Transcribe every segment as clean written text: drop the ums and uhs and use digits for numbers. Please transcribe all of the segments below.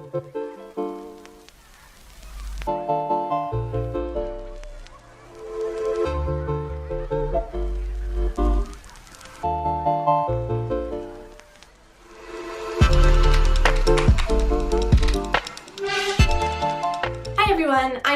I'm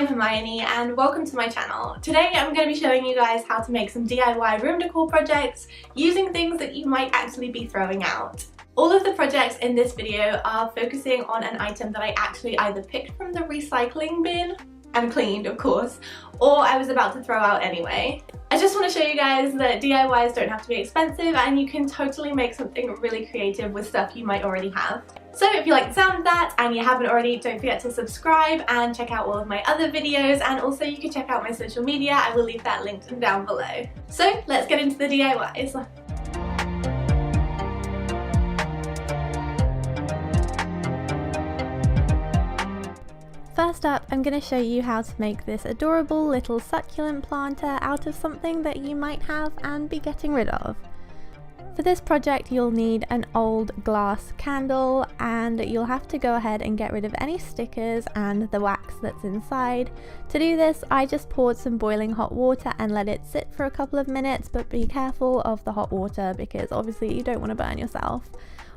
Hermione and welcome to my channel. Today I'm going to be showing you guys how to make some DIY room decor projects using things that you might actually be throwing out. All of the projects in this video are focusing on an item that I actually either picked from the recycling bin and cleaned, of course, or I was about to throw out anyway. I just want to show you guys that DIYs don't have to be expensive and you can totally make something really creative with stuff you might already have. So if you like the sound of that and you haven't already, don't forget to subscribe and check out all of my other videos, and also you can check out my social media. I will leave that linked down below. So let's get into the DIYs. First up, I'm going to show you how to make this adorable little succulent planter out of something that you might have and be getting rid of. For this project you'll need an old glass candle, and you'll have to go ahead and get rid of any stickers and the wax that's inside. To do this I just poured some boiling hot water and let it sit for a couple of minutes, but be careful of the hot water because obviously you don't want to burn yourself.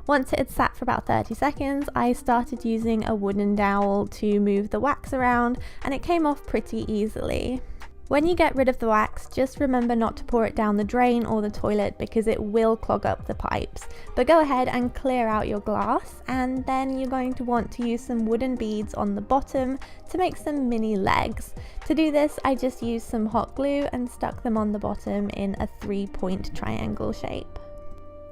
Once it had sat for about 30 seconds, I started using a wooden dowel to move the wax around, and it came off pretty easily. When you get rid of the wax, just remember not to pour it down the drain or the toilet because it will clog up the pipes. But go ahead and clear out your glass, and then you're going to want to use some wooden beads on the bottom to make some mini legs. To do this, I just used some hot glue and stuck them on the bottom in a 3-point triangle shape.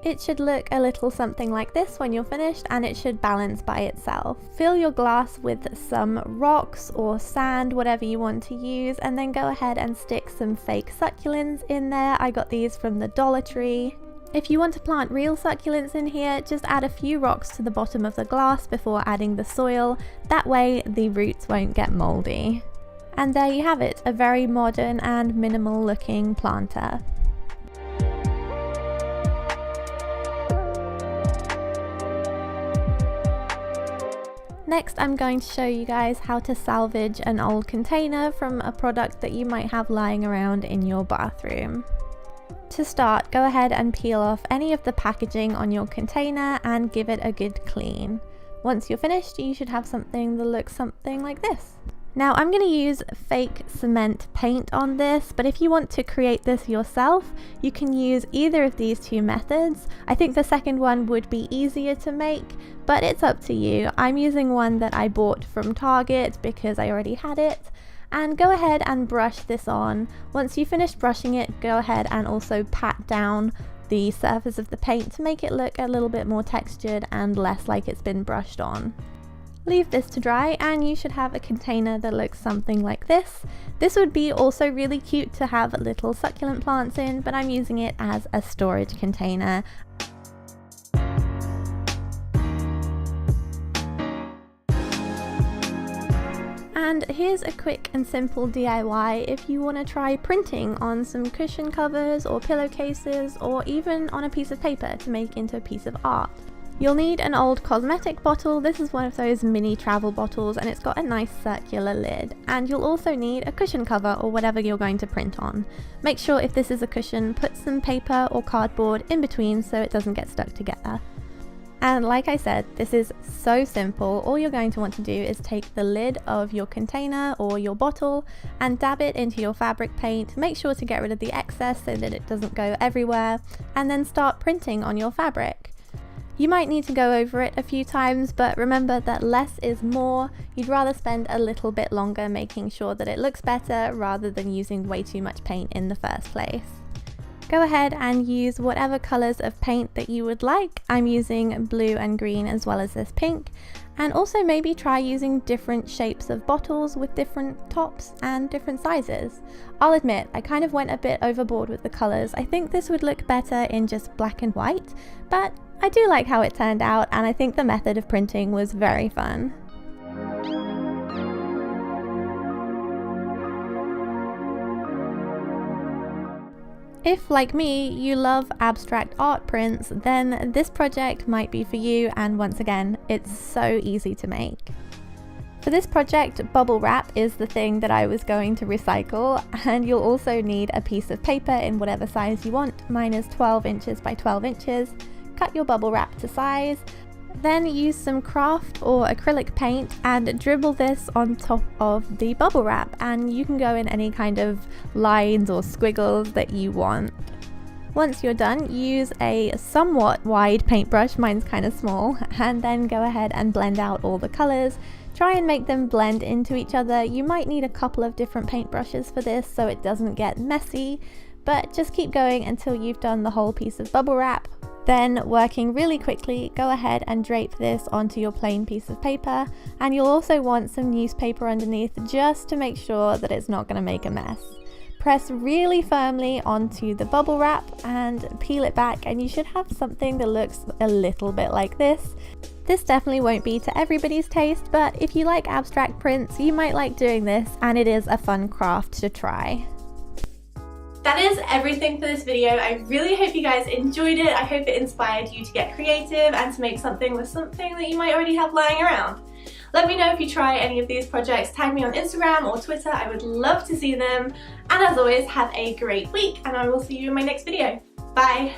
It should look a little something like this when you're finished, and it should balance by itself. Fill your glass with some rocks or sand, whatever you want to use, and then go ahead and stick some fake succulents in there. I got these from the Dollar Tree. If you want to plant real succulents in here, just add a few rocks to the bottom of the glass before adding the soil. That way the roots won't get moldy. And there you have it, a very modern and minimal looking planter. Next, I'm going to show you guys how to salvage an old container from a product that you might have lying around in your bathroom. To start, go ahead and peel off any of the packaging on your container and give it a good clean. Once you're finished, you should have something that looks something like this. Now I'm going to use fake cement paint on this, but if you want to create this yourself, you can use either of these two methods. I think the second one would be easier to make, but it's up to you. I'm using one that I bought from Target because I already had it. And go ahead and brush this on. Once you've finished brushing it, go ahead and also pat down the surface of the paint to make it look a little bit more textured and less like it's been brushed on. Leave this to dry and you should have a container that looks something like this. This would be also really cute to have little succulent plants in, but I'm using it as a storage container. And here's a quick and simple DIY if you want to try printing on some cushion covers or pillowcases, or even on a piece of paper to make into a piece of art. You'll need an old cosmetic bottle. This is one of those mini travel bottles and it's got a nice circular lid. And you'll also need a cushion cover or whatever you're going to print on. Make sure if this is a cushion, put some paper or cardboard in between so it doesn't get stuck together. And like I said, this is so simple. All you're going to want to do is take the lid of your container or your bottle and dab it into your fabric paint. Make sure to get rid of the excess so that it doesn't go everywhere, and then start printing on your fabric. You might need to go over it a few times, but remember that less is more. You'd rather spend a little bit longer making sure that it looks better rather than using way too much paint in the first place. Go ahead and use whatever colours of paint that you would like. I'm using blue and green as well as this pink. And also maybe try using different shapes of bottles with different tops and different sizes. I'll admit, I kind of went a bit overboard with the colours. I think this would look better in just black and white, but I do like how it turned out, and I think the method of printing was very fun. If, like me, you love abstract art prints, then this project might be for you, and once again, it's so easy to make. For this project, bubble wrap is the thing that I was going to recycle, and you'll also need a piece of paper in whatever size you want. Mine is 12 inches by 12 inches. Cut your bubble wrap to size, then use some craft or acrylic paint and dribble this on top of the bubble wrap, and you can go in any kind of lines or squiggles that you want. Once you're done, use a somewhat wide paintbrush, mine's kind of small, and then go ahead and blend out all the colours. Try and make them blend into each other. You might need a couple of different paintbrushes for this so it doesn't get messy, but just keep going until you've done the whole piece of bubble wrap. Then, working really quickly, go ahead and drape this onto your plain piece of paper, and you'll also want some newspaper underneath just to make sure that it's not going to make a mess. Press really firmly onto the bubble wrap and peel it back, and you should have something that looks a little bit like this. This definitely won't be to everybody's taste, but if you like abstract prints, you might like doing this, and it is a fun craft to try. That is everything for this video. I really hope you guys enjoyed it. I hope it inspired you to get creative and to make something with something that you might already have lying around. Let me know if you try any of these projects. Tag me on Instagram or Twitter. I would love to see them. And as always, have a great week, and I will see you in my next video. Bye!